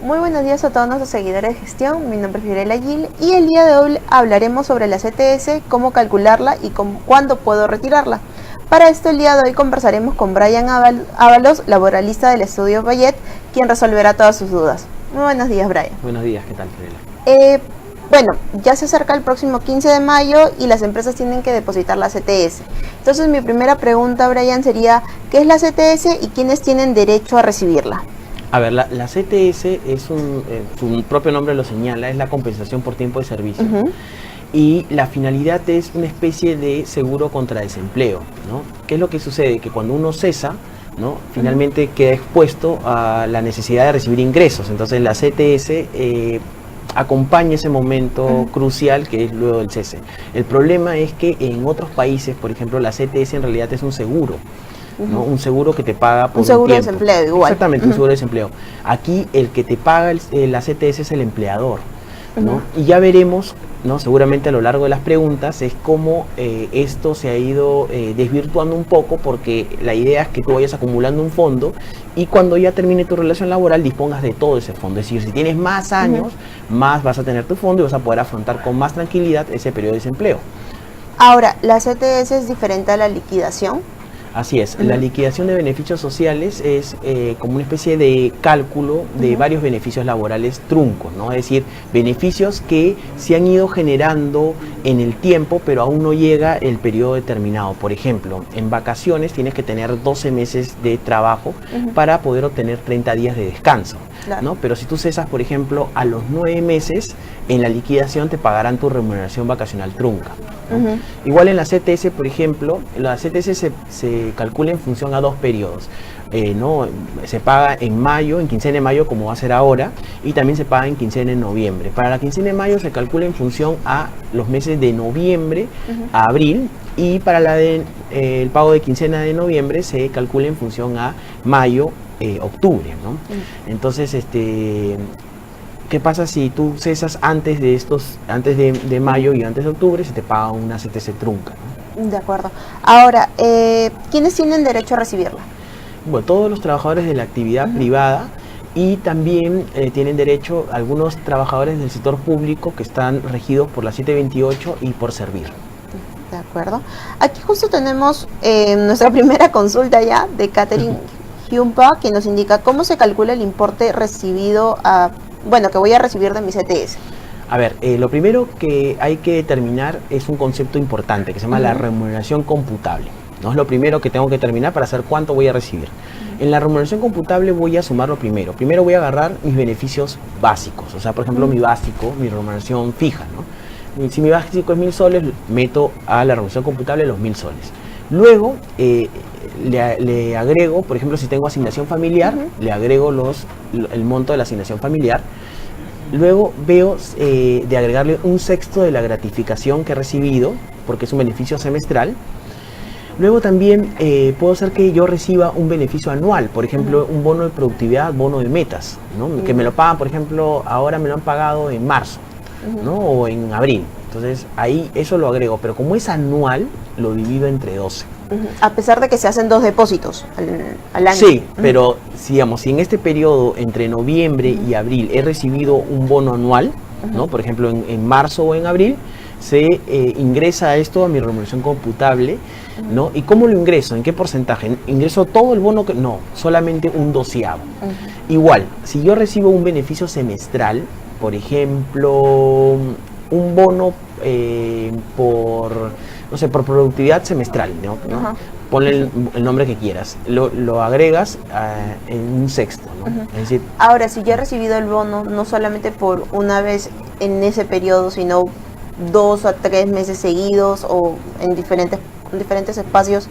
Muy buenos días a todos nuestros seguidores de gestión, mi nombre es Fiorella Gil y el día de hoy hablaremos sobre la CTS, cómo calcularla y cuándo puedo retirarla. Para esto el día de hoy conversaremos con Brian Ábalos, laboralista del estudio Bayet, quien resolverá todas sus dudas. Muy buenos días, Brian. Buenos días, ¿qué tal, Fiorella? Bueno, ya se acerca el próximo 15 de mayo y las empresas tienen que depositar la CTS. Entonces mi primera pregunta, Brian, sería ¿qué es la CTS y quiénes tienen derecho a recibirla? A ver, la CTS es su propio nombre lo señala, es la compensación por tiempo de servicio. Y la finalidad es una especie de seguro contra desempleo, ¿no? ¿Qué es lo que sucede? Que cuando uno cesa, ¿no? Finalmente queda expuesto a la necesidad de recibir ingresos. Entonces la CTS acompaña ese momento crucial que es luego del cese. El problema es que en otros países, por ejemplo, la CTS en realidad es un seguro. ¿No? Un seguro que te paga por un seguro de tiempo. Desempleo igual. Exactamente, un seguro de desempleo. Aquí el que te paga la CTS es el empleador, ¿no? Y ya veremos, ¿no? Seguramente a lo largo de las preguntas, es cómo esto se ha ido desvirtuando un poco, porque la idea es que tú vayas acumulando un fondo y cuando ya termine tu relación laboral dispongas de todo ese fondo. Es decir, si tienes más años, más vas a tener tu fondo y vas a poder afrontar con más tranquilidad ese periodo de desempleo. Ahora, ¿la CTS es diferente a la liquidación? Así es, la liquidación de beneficios sociales es como una especie de cálculo de varios beneficios laborales truncos, ¿no? Es decir, beneficios que se han ido generando en el tiempo, pero aún no llega el periodo determinado. Por ejemplo, en vacaciones tienes que tener 12 meses de trabajo para poder obtener 30 días de descanso, ¿no? Pero si tú cesas, por ejemplo, a los 9 meses, en la liquidación te pagarán tu remuneración vacacional trunca, ¿no? Igual en la CTS, por ejemplo, la CTS se calcula en función a dos periodos, ¿no? Se paga en mayo, en quincena de mayo, como va a ser ahora, y también se paga en quincena de noviembre. Para la quincena de mayo se calcula en función a los meses de noviembre a abril, y para el pago de quincena de noviembre se calcula en función a mayo, octubre, ¿no? Entonces, ¿qué pasa si tú cesas antes de mayo y antes de octubre? Se te paga una CTS trunca, ¿no? De acuerdo. Ahora, ¿quiénes tienen derecho a recibirla? Bueno, todos los trabajadores de la actividad privada, y también tienen derecho algunos trabajadores del sector público que están regidos por la 728 y por servir. De acuerdo. Aquí justo tenemos nuestra primera consulta ya de Catherine Humpa, que nos indica cómo se calcula el importe recibido que voy a recibir de mi CTS. A ver, lo primero que hay que determinar es un concepto importante que se llama la remuneración computable, ¿no? Es lo primero que tengo que determinar para saber cuánto voy a recibir. En la remuneración computable voy a sumar lo primero. Primero voy a agarrar mis beneficios básicos, o sea, por ejemplo, mi básico, mi remuneración fija, ¿no? Si mi básico es 1000 soles, meto a la remuneración computable los 1000 soles. Luego le agrego, por ejemplo, si tengo asignación familiar, le agrego el monto de la asignación familiar. Luego veo de agregarle un sexto de la gratificación que he recibido, porque es un beneficio semestral. Luego también puedo hacer que yo reciba un beneficio anual, por ejemplo, un bono de productividad, bono de metas, ¿no? Que me lo pagan, por ejemplo, ahora me lo han pagado en marzo, ¿no? O en abril. Entonces ahí eso lo agrego, pero como es anual, lo divido entre 12. A pesar de que se hacen 2 depósitos al año. Sí, pero si en este periodo entre noviembre y abril he recibido un bono anual, ¿no? Por ejemplo, en marzo o en abril, se ingresa esto a mi remuneración computable, ¿no? ¿Y cómo lo ingreso? ¿En qué porcentaje? ¿Ingreso todo el bono? No, solamente un 12avo. Igual, si yo recibo un beneficio semestral, por ejemplo, un bono por productividad semestral, ¿no? Ponle el nombre que quieras, lo agregas en un sexto, ¿no? Es decir, ahora, si yo he recibido el bono no solamente por una vez en ese periodo, sino 2 a 3 meses seguidos o en diferentes espacios,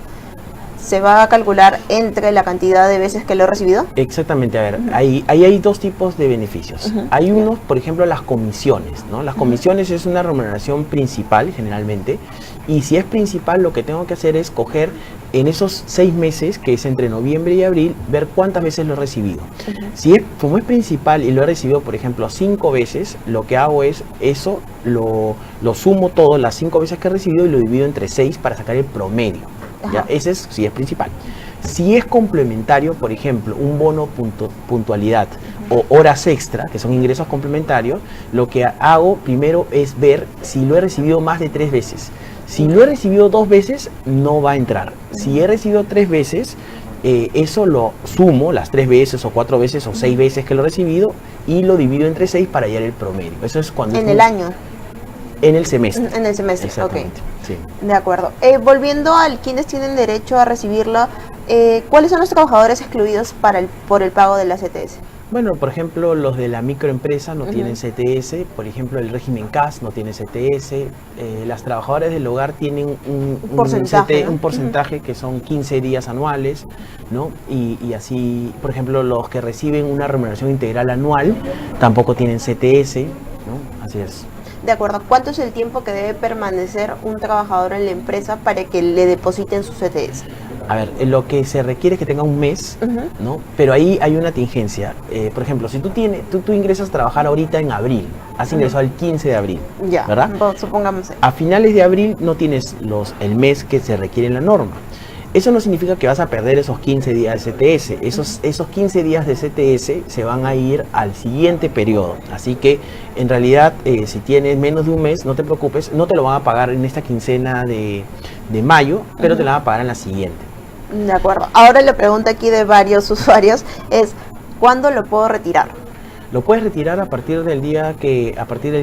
¿se va a calcular entre la cantidad de veces que lo he recibido? Exactamente, a ver, ahí hay dos tipos de beneficios. Hay unos, por ejemplo, las comisiones, ¿no? Las comisiones es una remuneración principal generalmente, y si es principal lo que tengo que hacer es coger en esos 6 meses, que es entre noviembre y abril, ver cuántas veces lo he recibido. Como es principal y lo he recibido, por ejemplo, 5 veces, lo que hago es eso, lo sumo todo, las 5 veces que he recibido, y lo divido entre 6 para sacar el promedio. ¿Ya? Ese es si es principal. Si es complementario, por ejemplo, un bono puntualidad o horas extra, que son ingresos complementarios, lo que hago primero es ver si lo he recibido más de 3 veces. Si lo he recibido 2 veces, no va a entrar. Si he recibido 3 veces, eso lo sumo las 3 veces o 4 veces o 6 veces que lo he recibido y lo divido entre 6 para hallar el promedio. Eso es cuando... ¿En el año? En el semestre. En el semestre, exactamente, ok. Sí. De acuerdo. Volviendo al quienes tienen derecho a recibirlo, ¿cuáles son los trabajadores excluidos por el pago de la CTS? Bueno, por ejemplo, los de la microempresa no tienen CTS, por ejemplo, el régimen CAS no tiene CTS, las trabajadoras del hogar tienen un porcentaje, ¿no? un porcentaje que son 15 días anuales, ¿no? Y así, por ejemplo, los que reciben una remuneración integral anual tampoco tienen CTS, ¿no? Así es. De acuerdo. ¿Cuánto es el tiempo que debe permanecer un trabajador en la empresa para que le depositen su CTS? A ver, lo que se requiere es que tenga un mes, ¿no? Pero ahí hay una tingencia. Por ejemplo, si tú ingresas a trabajar ahorita en abril, has ingresado el 15 de abril, ya, ¿verdad? Supongamos. A finales de abril no tienes el mes que se requiere en la norma. Eso no significa que vas a perder esos 15 días de CTS. Esos 15 días de CTS se van a ir al siguiente periodo. Así que, en realidad, si tienes menos de un mes, no te preocupes, no te lo van a pagar en esta quincena de mayo, pero te la van a pagar en la siguiente. De acuerdo. Ahora la pregunta aquí de varios usuarios es, ¿cuándo lo puedo retirar? Lo puedes retirar a partir del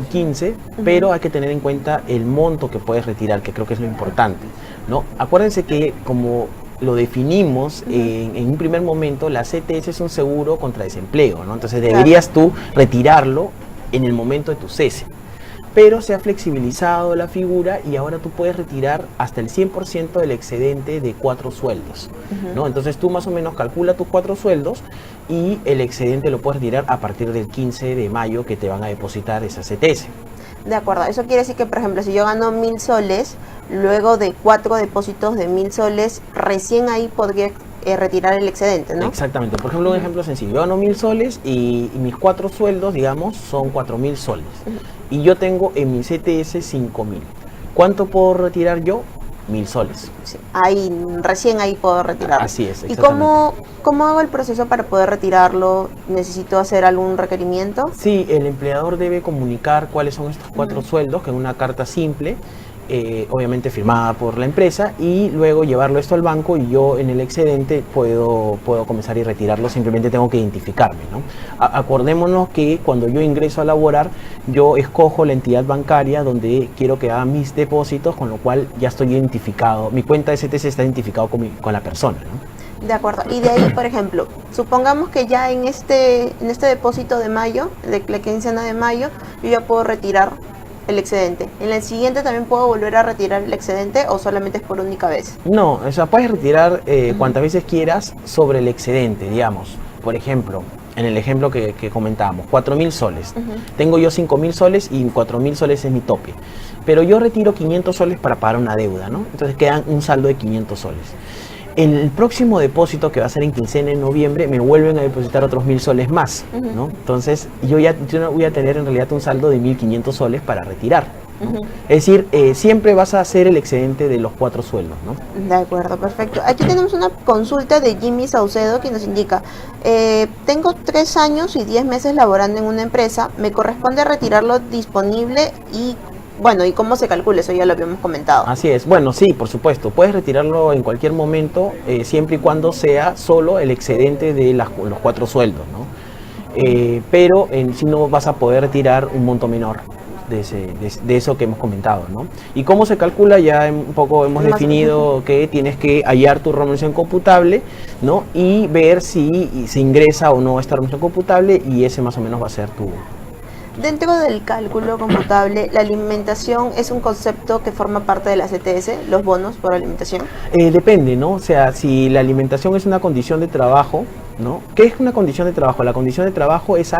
15, pero hay que tener en cuenta el monto que puedes retirar, que creo que es lo importante, ¿no? Acuérdense que como lo definimos en un primer momento, la CTS es un seguro contra desempleo, ¿no? Entonces deberías tú retirarlo en el momento de tu cese. Pero se ha flexibilizado la figura y ahora tú puedes retirar hasta el 100% del excedente de 4 sueldos, ¿no? Entonces tú más o menos calcula tus 4 sueldos y el excedente lo puedes retirar a partir del 15 de mayo que te van a depositar esa CTS. De acuerdo, eso quiere decir que, por ejemplo, si yo gano 1.000 soles, luego de 4 depósitos de 1.000 soles, recién ahí podría retirar el excedente, ¿no? Exactamente. Por ejemplo, un ejemplo sencillo. Yo gano 1.000 soles y mis 4 sueldos, digamos, son 4.000 soles. Y yo tengo en mi CTS 5.000. ¿Cuánto puedo retirar yo? 1.000 soles. Sí, recién ahí puedo retirarlo. Así es. ¿Y cómo hago el proceso para poder retirarlo? ¿Necesito hacer algún requerimiento? Sí, el empleador debe comunicar cuáles son estos 4 sueldos, que es una carta simple, obviamente firmada por la empresa, y luego llevarlo esto al banco y yo en el excedente puedo comenzar y retirarlo. Simplemente tengo que identificarme, ¿no? Acordémonos que cuando yo ingreso a laborar, yo escojo la entidad bancaria donde quiero que haga mis depósitos, con lo cual ya estoy identificado, mi cuenta de CTS está identificado con la persona, ¿no? De acuerdo. Y de ahí, por ejemplo, supongamos que ya en este depósito de mayo, de la quincena de mayo, yo ya puedo retirar el excedente. ¿En el siguiente también puedo volver a retirar el excedente o solamente es por única vez? No, o sea, puedes retirar cuantas veces quieras sobre el excedente, digamos. Por ejemplo, en el ejemplo que comentábamos, 4.000 soles. Tengo yo 5.000 soles y 4.000 soles es mi tope. Pero yo retiro 500 soles para pagar una deuda, ¿no? Entonces quedan un saldo de 500 soles. En el próximo depósito, que va a ser en quincena en noviembre, me vuelven a depositar otros 1.000 soles más, ¿no? Entonces yo voy a tener en realidad un saldo de 1.500 soles para retirar, ¿no? Es decir, siempre vas a hacer el excedente de los 4 sueldos, ¿no? De acuerdo, perfecto. Aquí tenemos una consulta de Jimmy Saucedo que nos indica: tengo 3 años y 10 meses laborando en una empresa, me corresponde retirarlo disponible y... Bueno, ¿y cómo se calcula? Eso ya lo habíamos comentado. Así es. Bueno, sí, por supuesto. Puedes retirarlo en cualquier momento, siempre y cuando sea solo el excedente de los 4 sueldos, ¿no? Pero si no vas a poder retirar un monto menor de eso que hemos comentado, ¿no? ¿Y cómo se calcula? Ya un poco hemos definido que tienes que hallar tu remuneración computable, ¿no? Y ver si se ingresa o no esta remuneración computable, y ese más o menos va a ser tu... Dentro del cálculo computable, ¿la alimentación es un concepto que forma parte de la CTS, los bonos por alimentación? Depende, ¿no? O sea, si la alimentación es una condición de trabajo, ¿no? ¿Qué es una condición de trabajo? La condición de trabajo es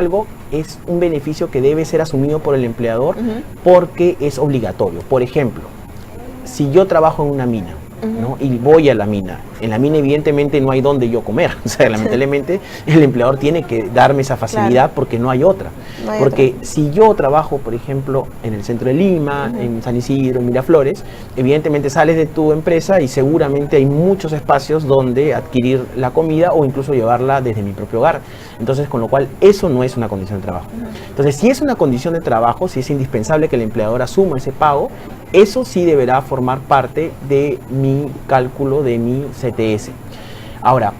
un beneficio que debe ser asumido por el empleador porque es obligatorio. Por ejemplo, si yo trabajo en una mina, ¿no? Y voy a la mina, en la mina evidentemente no hay donde yo comer, o sea, lamentablemente el empleador tiene que darme esa facilidad porque no hay otra. No hay Porque otra. si yo trabajo, por ejemplo, en el centro de Lima, en San Isidro, en Miraflores, evidentemente sales de tu empresa y seguramente hay muchos espacios donde adquirir la comida o incluso llevarla desde mi propio hogar. Entonces, con lo cual, eso no es una condición de trabajo. Entonces, si es una condición de trabajo, si es indispensable que el empleador asuma ese pago, eso sí deberá formar parte de mi cálculo de mi CTS. Ahora,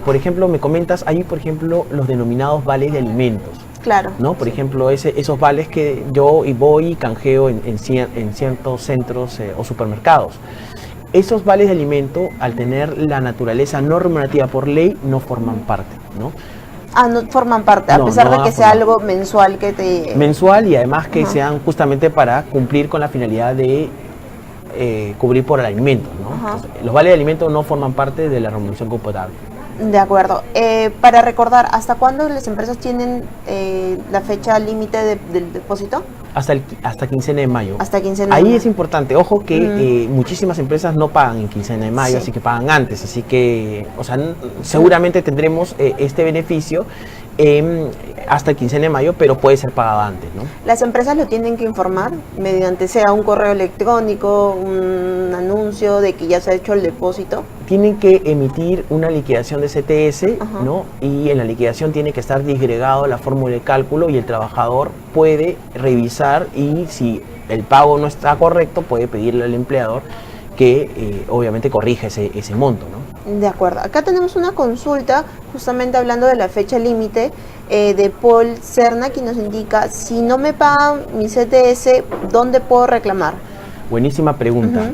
por ejemplo, me comentas, hay por ejemplo los denominados vales de alimentos, Claro. ¿no? Por ejemplo, esos vales que yo voy y canjeo en ciertos centros o supermercados. Esos vales de alimento, al tener la naturaleza no remunerativa por ley, no forman parte, ¿no? Ah, no forman parte, a No, pesar no de van que a sea formar. algo mensual que te... Mensual, y además que Ajá. sean justamente para cumplir con la finalidad de cubrir por el alimento, ¿no? Ajá. Entonces, los vales de alimento no forman parte de la remuneración computable. De acuerdo. Para recordar, ¿hasta cuándo las empresas tienen la fecha límite del depósito? Hasta quincena de mayo. Hasta quincena de Ahí mayo. es importante, ojo que muchísimas empresas no pagan en quincena de mayo, Sí. así que pagan antes, así que, o sea, seguramente tendremos este beneficio hasta el quincena de mayo, pero puede ser pagado antes, ¿no? Las empresas lo tienen que informar mediante sea un correo electrónico, un anuncio de que ya se ha hecho el depósito. Tienen que emitir una liquidación de CTS, Ajá. ¿no? Y en la liquidación tiene que estar disgregado la fórmula de cálculo y el trabajador puede revisar, y si el pago no está correcto, puede pedirle al empleador que obviamente corrija ese monto, ¿no? De acuerdo. Acá tenemos una consulta justamente hablando de la fecha límite de Paul Cerna, que nos indica, si no me pagan mi CTS, ¿dónde puedo reclamar? Buenísima pregunta.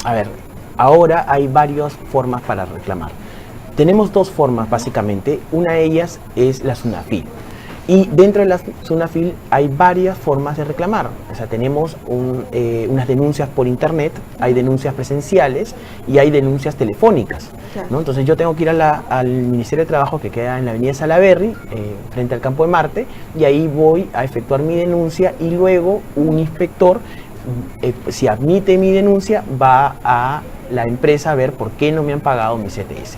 A ver, ahora hay varias formas para reclamar. Tenemos dos formas básicamente. Una de ellas es la SUNAFIL. Y dentro de la SUNAFIL hay varias formas de reclamar. O sea, tenemos unas denuncias por internet, hay denuncias presenciales y hay denuncias telefónicas, Claro. ¿no? Entonces yo tengo que ir al Ministerio de Trabajo, que queda en la avenida Salaberry, frente al Campo de Marte, y ahí voy a efectuar mi denuncia, y luego un inspector, si admite mi denuncia, va a la empresa a ver por qué no me han pagado mi CTS.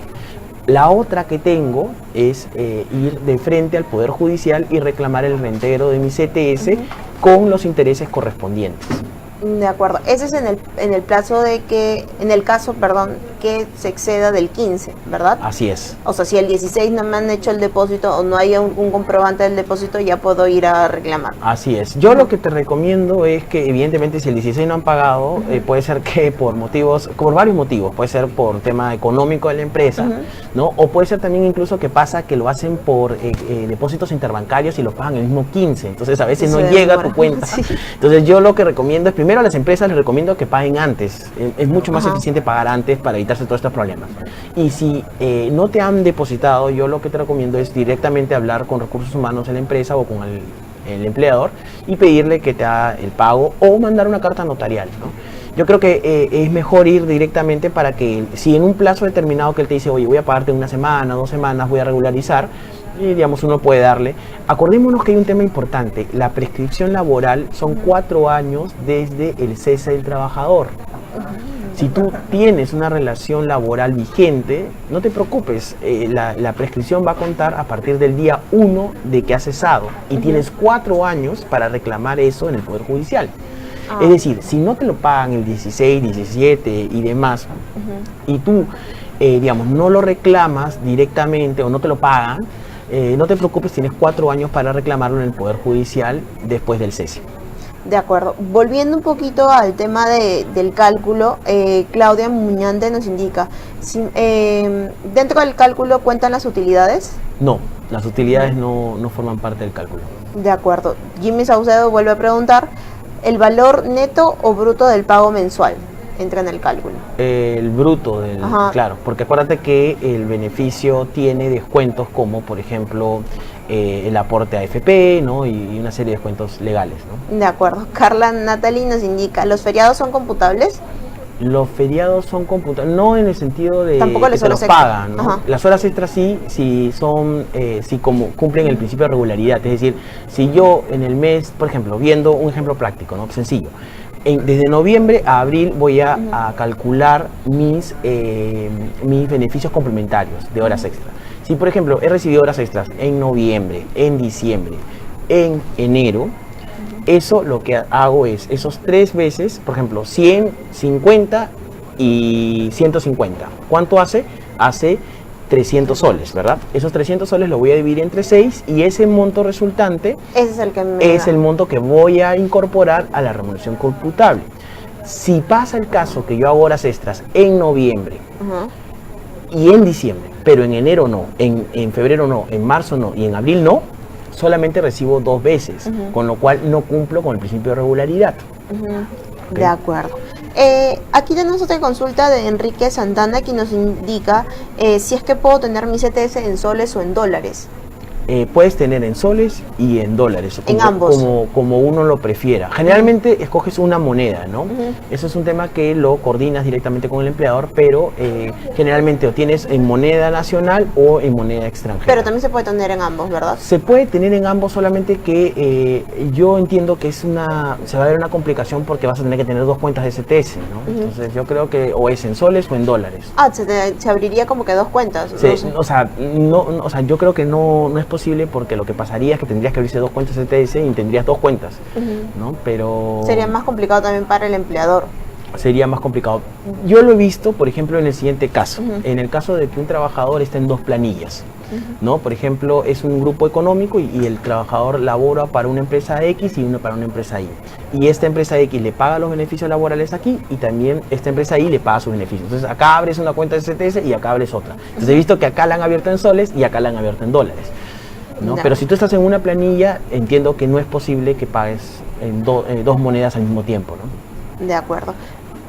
La otra que tengo es ir de frente al Poder Judicial y reclamar el reintegro de mi CTS con los intereses correspondientes. De acuerdo. Ese es en el plazo de que, en el caso, perdón, que se exceda del 15, ¿verdad? Así es. O sea, si el 16 no me han hecho el depósito o no hay un comprobante del depósito, ya puedo ir a reclamar. Así es. Yo lo que te recomiendo es que, evidentemente, si el 16 no han pagado, puede ser que por varios motivos, puede ser por tema económico de la empresa, ¿no? O puede ser también incluso que pasa que lo hacen por depósitos interbancarios y lo pagan el mismo 15, entonces a veces no Se llega a demora. tu cuenta. Sí. Entonces yo lo que recomiendo es, primero a las empresas les recomiendo que paguen antes, es mucho más Ajá. eficiente pagar antes para evitarse todos estos problemas. Y si no te han depositado, yo lo que te recomiendo es directamente hablar con recursos humanos en la empresa o con el empleador y pedirle que te haga el pago o mandar una carta notarial, ¿no? Yo creo que es mejor ir directamente para que, si en un plazo determinado que él te dice, oye, voy a pagarte una semana, 2 semanas, voy a regularizar, y digamos uno puede darle. Acordémonos que hay un tema importante, la prescripción laboral son 4 años desde el cese del trabajador. Si tú tienes una relación laboral vigente, no te preocupes, la prescripción va a contar a partir del día 1 de que has cesado y tienes 4 años para reclamar eso en el Poder Judicial. Es decir, si no te lo pagan el 16, 17 y demás, y tú, digamos, no lo reclamas directamente o no te lo pagan, no te preocupes, tienes 4 años para reclamarlo en el Poder Judicial después del cese. De acuerdo. Volviendo un poquito al tema del cálculo, Claudia Muñante nos indica, ¿dentro del cálculo cuentan las utilidades? No, las utilidades no forman parte del cálculo. De acuerdo. Jimmy Saucedo vuelve a preguntar, ¿el valor neto o bruto del pago mensual entra en el cálculo? El bruto Ajá. claro, porque acuérdate que el beneficio tiene descuentos como, por ejemplo, el aporte a AFP, ¿no? Y una serie de descuentos legales, ¿no? De acuerdo. Carla Natalie nos indica, ¿los feriados son computables? Los feriados son computables, no en el sentido de Tampoco que las te los horas extra. pagan, ¿no? Ajá. Las horas extras sí, si son, si como cumplen el principio de regularidad, es decir, si yo en el mes, por ejemplo, viendo un ejemplo práctico, ¿no? Sencillo, Desde noviembre a abril voy a calcular mis beneficios complementarios de horas extras. Si, por ejemplo, he recibido horas extras en noviembre, en diciembre, en enero, eso lo que hago es, esos 3 veces, por ejemplo, 100, 50 y 150. ¿Cuánto hace? Hace 300 soles, ¿verdad? Esos 300 soles lo voy a dividir entre 6 y ese monto resultante Ese es el que me es el monto que voy a incorporar a la remuneración computable. Si pasa el caso que yo hago horas extras en noviembre y en diciembre, pero en enero no, en febrero no, en marzo no y en abril no, solamente recibo 2 veces, con lo cual no cumplo con el principio de regularidad. Okay. De acuerdo. Aquí tenemos otra consulta de Enrique Santana, que nos indica si es que puedo tener mi CTS en soles o en dólares. Puedes tener en soles y en dólares, en ambos, como uno lo prefiera. Generalmente escoges una moneda, ¿no? Eso es un tema que lo coordinas directamente con el empleador, pero generalmente o tienes en moneda nacional o en moneda extranjera. Pero también se puede tener en ambos, ¿verdad? Se puede tener en ambos, solamente que yo entiendo que se va a ver una complicación porque vas a tener que tener 2 cuentas de CTS, ¿no? Entonces yo creo que o es en soles o en dólares. Se abriría como que 2 cuentas. Sí, no sé. O sea, yo creo que no es posible, porque lo que pasaría es que tendrías que abrirse 2 cuentas CTS y tendrías 2 cuentas, ¿no? Pero sería más complicado también para el empleador. Sería más complicado. Yo lo he visto, por ejemplo, en el siguiente caso. En el caso de que un trabajador está en 2 planillas, ¿no? Por ejemplo, es un grupo económico y el trabajador labora para una empresa X y uno para una empresa Y. Y esta empresa X le paga los beneficios laborales aquí y también esta empresa Y le paga sus beneficios. Entonces acá abres una cuenta de CTS y acá abres otra. Entonces he visto que acá la han abierto en soles y acá la han abierto en dólares, ¿no? Pero si tú estás en una planilla, entiendo que no es posible que pagues en 2 monedas al mismo tiempo, ¿no? De acuerdo.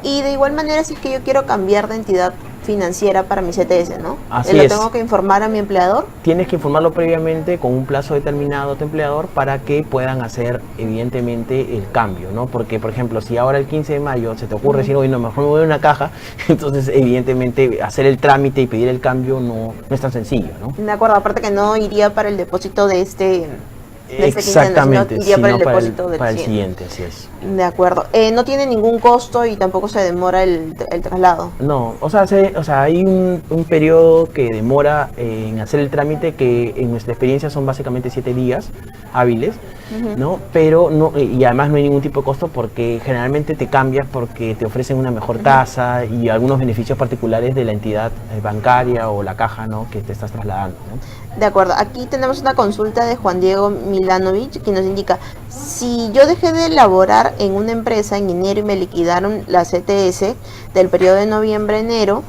Y de igual manera, si es que yo quiero cambiar de entidad financiera para mi CTS, ¿no? Así ¿Lo tengo que informar a mi empleador? Tienes que informarlo previamente con un plazo determinado a tu empleador para que puedan hacer, evidentemente, el cambio, ¿no? Porque, por ejemplo, si ahora el 15 de mayo se te ocurre decir, oye, no, mejor me voy a una caja, entonces, evidentemente, hacer el trámite y pedir el cambio no es tan sencillo, ¿no? De acuerdo, aparte que no iría para el depósito de este Exactamente, iría para el depósito para el siguiente, así es. De acuerdo. No tiene ningún costo y tampoco se demora el traslado. No, o sea, hay un periodo que demora en hacer el trámite, que en nuestra experiencia son básicamente 7 días hábiles, ¿no? Pero no, y además no hay ningún tipo de costo, porque generalmente te cambias porque te ofrecen una mejor tasa y algunos beneficios particulares de la entidad bancaria o la caja, ¿no?, que te estás trasladando, ¿no? De acuerdo, aquí tenemos una consulta de Juan Diego Milanovic, que nos indica: si yo dejé de laborar en una empresa en enero y me liquidaron la CTS del periodo de noviembre a enero,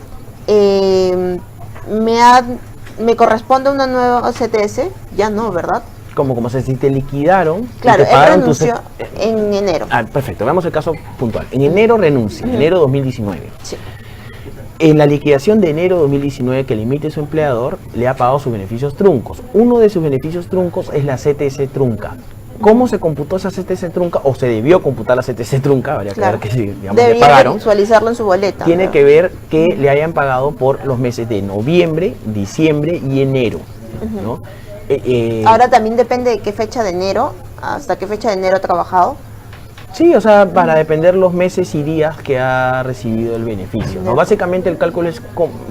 ¿me corresponde una nueva CTS? Ya no, ¿verdad? Como si te liquidaron. Claro, y te pagaron él renunció en enero. Perfecto, veamos el caso puntual. En enero renuncia, enero 2019. Sí. En la liquidación de enero 2019 que le emite su empleador, le ha pagado sus beneficios truncos. Uno de sus beneficios truncos es la CTS trunca. ¿Cómo se computó esa CTS trunca? O se debió computar la CTS trunca, habría que ver que digamos, le pagaron. Visualizarlo en su boleta. Tiene que ver que le hayan pagado por los meses de noviembre, diciembre y enero, ¿no? Ahora también depende de qué fecha de enero, hasta qué fecha de enero ha trabajado. Sí, o sea, para depender los meses y días que ha recibido el beneficio, ¿no? Básicamente el cálculo es,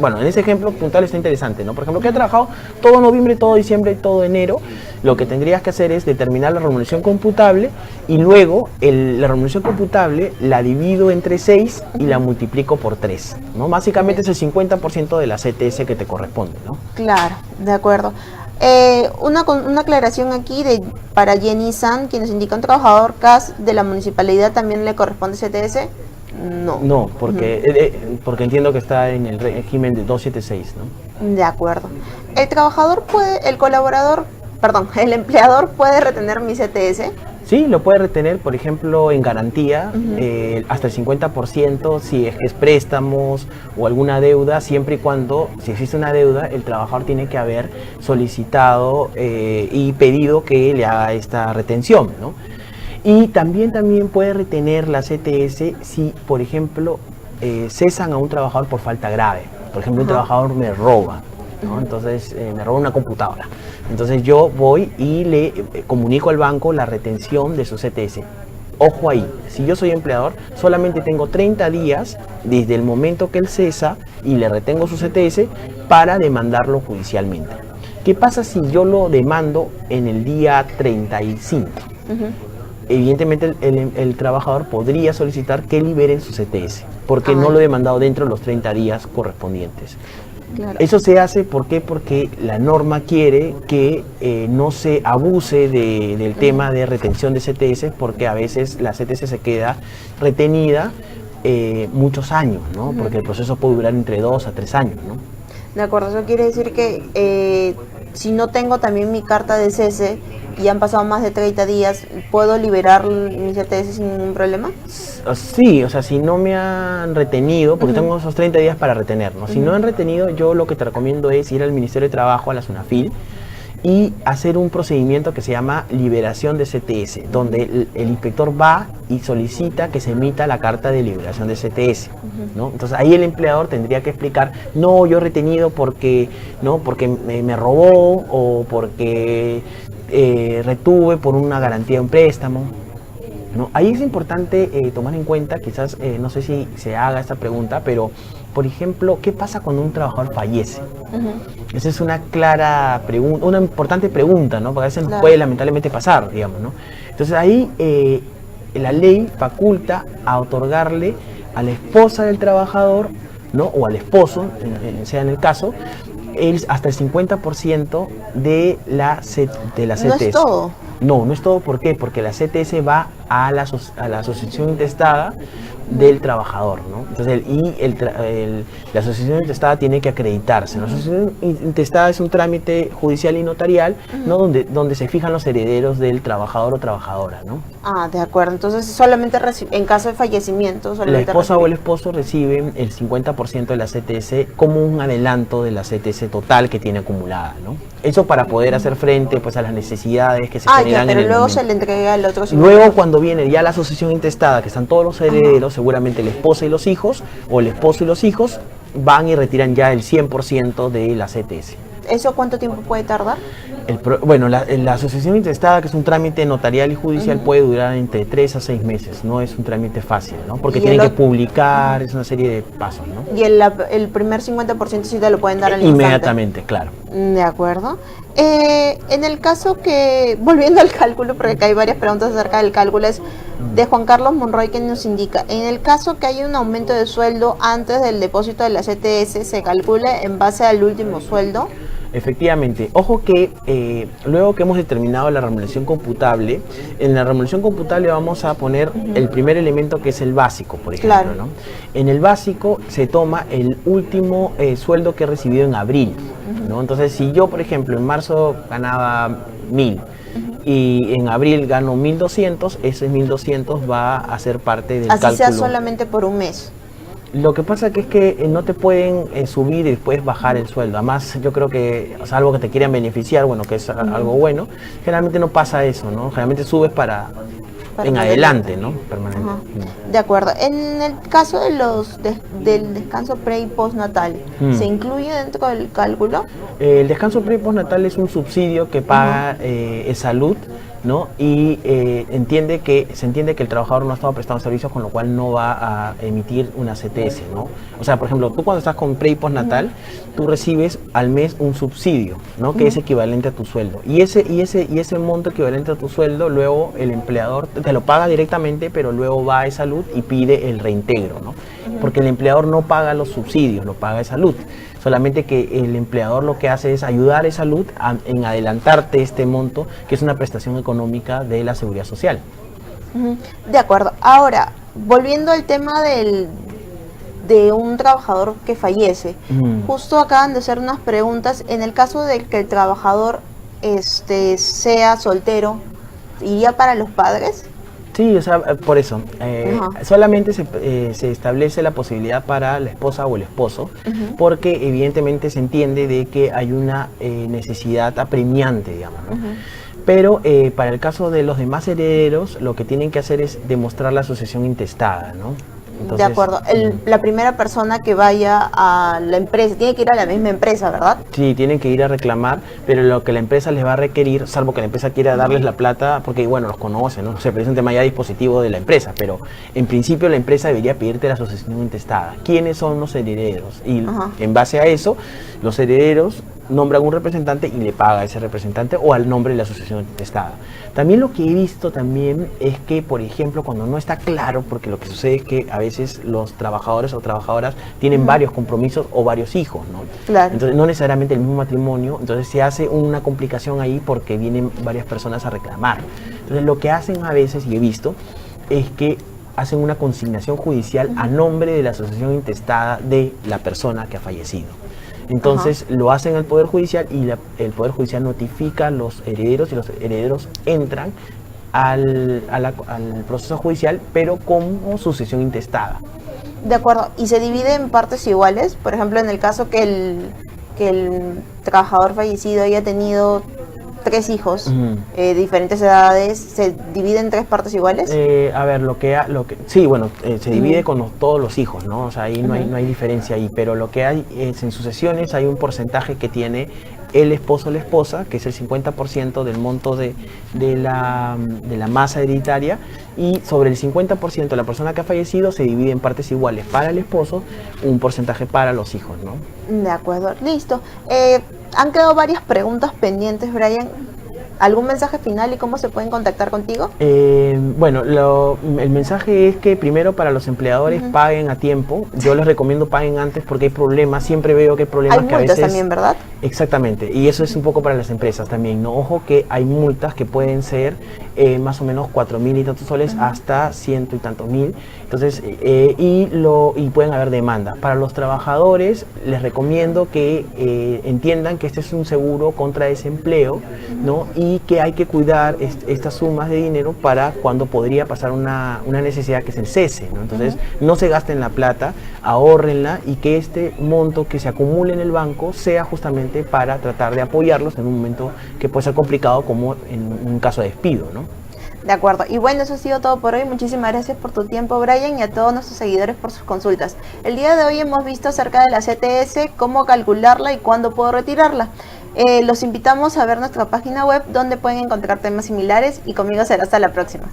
bueno, en ese ejemplo puntual está interesante, ¿no? Por ejemplo, que ha trabajado todo noviembre, todo diciembre y todo enero, lo que tendrías que hacer es determinar la remuneración computable y luego la remuneración computable la divido entre 6 y la multiplico por 3, ¿no? Básicamente es el 50% de la CTS que te corresponde, ¿no? Claro, de acuerdo. Una aclaración aquí para Jenny San, quien nos indica: un trabajador CAS de la municipalidad también le corresponde CTS. No. No, porque entiendo que está en el régimen de 276, ¿no? De acuerdo. El empleador puede retener mi CTS. Sí, lo puede retener, por ejemplo, en garantía, hasta el 50%, si es préstamos o alguna deuda, siempre y cuando, si existe una deuda, el trabajador tiene que haber solicitado y pedido que le haga esta retención, ¿no? Y también puede retener la CTS si, por ejemplo, cesan a un trabajador por falta grave. Por ejemplo, un trabajador me roba, ¿no? Entonces me roba una computadora. Entonces yo voy y le comunico al banco la retención de su CTS. Ojo ahí, si yo soy empleador, solamente tengo 30 días desde el momento que él cesa y le retengo su CTS para demandarlo judicialmente. ¿Qué pasa si yo lo demando en el día 35? Evidentemente el trabajador podría solicitar que liberen su CTS, porque no lo he demandado dentro de los 30 días correspondientes. Claro. Eso se hace, ¿por qué? Porque la norma quiere que no se abuse del tema de retención de CTS, porque a veces la CTS se queda retenida muchos años, ¿no? Porque el proceso puede durar entre 2 a 3 años, ¿no? De acuerdo, eso quiere decir que si no tengo también mi carta de cese y han pasado más de 30 días, ¿puedo liberar mi CTS sin ningún problema? Sí, o sea, si no me han retenido, porque tengo esos 30 días para retener, ¿no? Si no han retenido, yo lo que te recomiendo es ir al Ministerio de Trabajo, a la SUNAFIL, y hacer un procedimiento que se llama liberación de CTS, donde el inspector va y solicita que se emita la carta de liberación de CTS, ¿no? Entonces ahí el empleador tendría que explicar, no, yo he retenido porque me robó o porque retuve por una garantía de un préstamo, ¿no? Ahí es importante tomar en cuenta, quizás, no sé si se haga esta pregunta, pero, por ejemplo, ¿qué pasa cuando un trabajador fallece? Esa es una clara pregunta, una importante pregunta, ¿no? Porque a veces puede lamentablemente pasar, digamos, ¿no? Entonces ahí la ley faculta a otorgarle a la esposa del trabajador, ¿no? O al esposo, sea en el caso, hasta el 50% de la CTS. ¿No es todo? No es todo. ¿Por qué? Porque la CTS va a la asociación intestada del trabajador, ¿no? Entonces, la asociación intestada tiene que acreditarse. La asociación intestada es un trámite judicial y notarial, ¿no? Donde se fijan los herederos del trabajador o trabajadora, ¿no? Ah, de acuerdo. Entonces, solamente en caso de fallecimiento, la esposa o el esposo reciben el 50% de la CTS como un adelanto de la CTS total que tiene acumulada, ¿no? Eso para poder hacer frente, pues, a las necesidades que se generan en el luego momento. se le entrega al otro 50%. Luego, cuando viene ya la asociación intestada, que están todos los herederos, seguramente la esposa y los hijos, o el esposo y los hijos, van y retiran ya el 100% de la CTS. ¿Eso cuánto tiempo puede tardar? La asociación intestada, que es un trámite notarial y judicial, puede durar entre 3 a 6 meses. No es un trámite fácil, ¿no? Porque tienen que publicar, es una serie de pasos, ¿no? Y el primer 50% sí te lo pueden dar al inmediatamente, claro. De acuerdo. En el caso que, volviendo al cálculo, porque acá hay varias preguntas acerca del cálculo, es de Juan Carlos Monroy, que nos indica, en el caso que haya un aumento de sueldo antes del depósito de la CTS, ¿se calcula en base al último sueldo? Efectivamente. Ojo que luego que hemos determinado la remuneración computable, en la remuneración computable vamos a poner el primer elemento, que es el básico, por ejemplo, ¿no? En el básico se toma el último sueldo que he recibido en abril, ¿no? Entonces, si yo, por ejemplo, en marzo ganaba 1.000 y en abril gano 1.200, ese 1.200 va a ser parte del cálculo. Así sea solamente por un mes. Lo que pasa es que no te pueden subir y después bajar el sueldo. Además, yo creo que, salvo que te quieran beneficiar, bueno, que es algo bueno, generalmente no pasa eso, ¿no? Generalmente subes para en adelante, ¿no? Permanente. De acuerdo. En el caso de del descanso pre y postnatal, ¿se incluye dentro del cálculo? El descanso pre y postnatal es un subsidio que paga Salud, ¿no? Y se entiende que el trabajador no ha estado prestando servicios, con lo cual no va a emitir una CTS, ¿no? O sea, por ejemplo, tú cuando estás con pre y postnatal, tú recibes al mes un subsidio, ¿no? Que es equivalente a tu sueldo. Y ese monto equivalente a tu sueldo, luego el empleador te lo paga directamente, pero luego va a Salud y pide el reintegro, ¿no? Porque el empleador no paga los subsidios, lo paga Salud. Solamente que el empleador lo que hace es ayudar a Salud en adelantarte este monto, que es una prestación económica de la Seguridad Social. De acuerdo. Ahora, volviendo al tema de un trabajador que fallece, justo acaban de hacer unas preguntas. En el caso de que el trabajador sea soltero, ¿iría para los padres? Sí, o sea, por eso, solamente se establece la posibilidad para la esposa o el esposo, porque evidentemente se entiende de que hay una necesidad apremiante, digamos, ¿no? Pero para el caso de los demás herederos, lo que tienen que hacer es demostrar la asociación intestada, ¿no? Entonces, de acuerdo. La primera persona que vaya a la empresa, tiene que ir a la misma empresa, ¿verdad? Sí, tienen que ir a reclamar, pero lo que la empresa les va a requerir, salvo que la empresa quiera darles la plata, porque bueno, los conocen, ¿no? O sea, pero es un tema ya dispositivo de la empresa, pero en principio la empresa debería pedirte la sucesión intestada. ¿Quiénes son los herederos? Y en base a eso, los herederos nombran un representante y le paga a ese representante o al nombre de la sucesión intestada. También lo que he visto también es que, por ejemplo, cuando no está claro, porque lo que sucede es que a veces los trabajadores o trabajadoras tienen varios compromisos o varios hijos, ¿no? Claro. Entonces, no necesariamente el mismo matrimonio, entonces se hace una complicación ahí porque vienen varias personas a reclamar. Entonces, lo que hacen a veces, y he visto, es que hacen una consignación judicial a nombre de la asociación intestada de la persona que ha fallecido. Entonces lo hacen al Poder Judicial y el Poder Judicial notifica a los herederos y los herederos entran al proceso judicial, pero como sucesión intestada. De acuerdo, y se divide en partes iguales. Por ejemplo, en el caso que el trabajador fallecido haya tenido 3 hijos de diferentes edades, ¿se divide en 3 partes iguales? A ver, sí, bueno, se divide con todos los hijos, ¿no? O sea, ahí no hay diferencia ahí, pero lo que hay es en sucesiones hay un porcentaje que tiene el esposo o la esposa, que es el 50% del monto de la masa hereditaria, y sobre el 50% de la persona que ha fallecido se divide en partes iguales para el esposo, un porcentaje para los hijos, ¿no? De acuerdo, listo. Han quedado varias preguntas pendientes, Brian. ¿Algún mensaje final y cómo se pueden contactar contigo? Bueno, el mensaje es que primero para los empleadores paguen a tiempo. Yo les recomiendo paguen antes porque hay problemas, siempre veo que hay problemas hay que a multas veces... también, ¿verdad? Exactamente, y eso es un poco para las empresas también, ¿no? Ojo que hay multas que pueden ser más o menos 4.000 y tantos soles hasta 100 y tantos mil. Entonces, y pueden haber demandas. Para los trabajadores les recomiendo que entiendan que este es un seguro contra desempleo, ¿no? Y que hay que cuidar estas sumas de dinero para cuando podría pasar una necesidad que es el cese, ¿no? Entonces, no se gasten la plata, ahórrenla y que este monto que se acumule en el banco sea justamente para tratar de apoyarlos en un momento que puede ser complicado como en un caso de despido, ¿no? De acuerdo. Y bueno, eso ha sido todo por hoy. Muchísimas gracias por tu tiempo, Brian, y a todos nuestros seguidores por sus consultas. El día de hoy hemos visto acerca de la CTS, cómo calcularla y cuándo puedo retirarla. Los invitamos a ver nuestra página web donde pueden encontrar temas similares y conmigo será hasta la próxima.